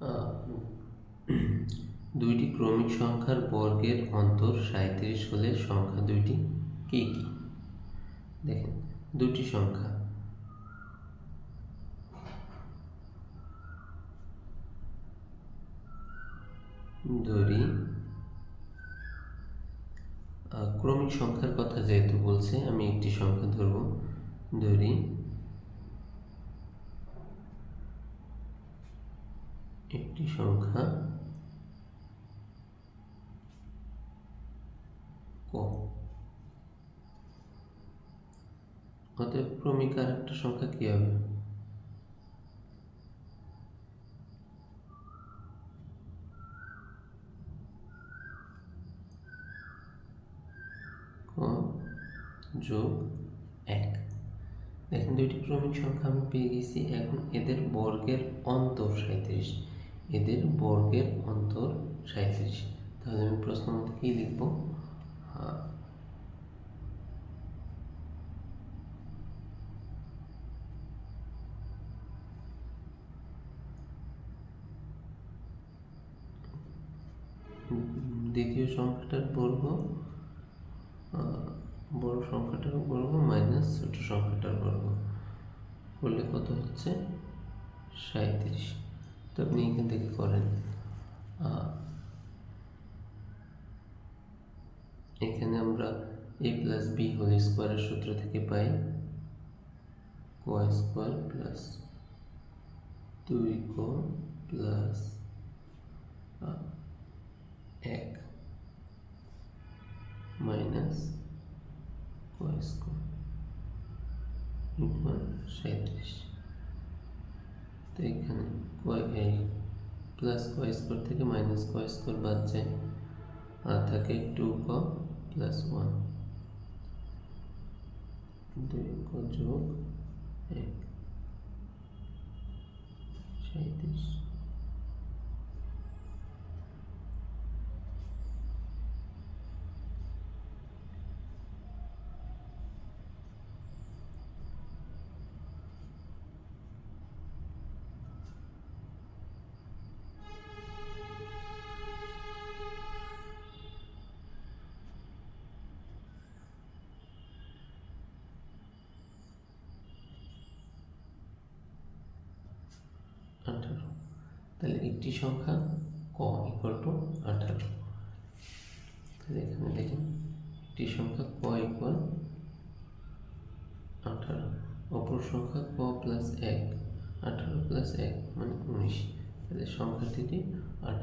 আহ, দুইটি ক্রমিক সংখ্যার বর্গের অন্তর 37 হলে সংখ্যা দুইটি কি কি? দেখেন, দুটি সংখ্যা ধরি, ক্রমিক সংখ্যার কথা যেহেতু বলছে আমি একটি সংখ্যা ধরি একটি সংখ্যা ক, অতএব ক্রমিক আর একটা সংখ্যা কি হবে? ক যোগ 1। দেখেন, দুইটি ক্রমিক সংখ্যা আমি পেয়ে গেছি। এখন এদের বর্গের অন্তর 37, এদের বর্গের অন্তর 37। তাহলে আমি প্রশ্ন মতো কি লিখব? দ্বিতীয় সংখ্যাটার বর্গ, বড় সংখ্যাটার বর্গ মাইনাস ছোট সংখ্যাটার বর্গ করলে কত হচ্ছে? 37। তো আপনি এখান থেকে করেন। এখানে আমরা a প্লাস বি হোল স্কোয়ারের সূত্র থেকে পাই ক স্কোয়ার প্লাস 2ক প্লাস 1 মাইনাস ক স্কোয়ার ইকুয়াল 37। তো এখানে প্লাস ক স্কোয়ার থেকে মাইনাস ক স্কোয়ার বাদ যায়, আর থাকে 2ক প্লাস 1, 2ক যোগ 1, 37। তাহলে একটি সংখ্যা ক ইকুয়াল টু 18। তাহলে এখানে দেখেন, একটি সংখ্যা ক ইকুয়াল 18, অপর সংখ্যা ক প্লাস 1, 18 প্লাস 1 মানে 19। তাহলে সংখ্যাটি 18।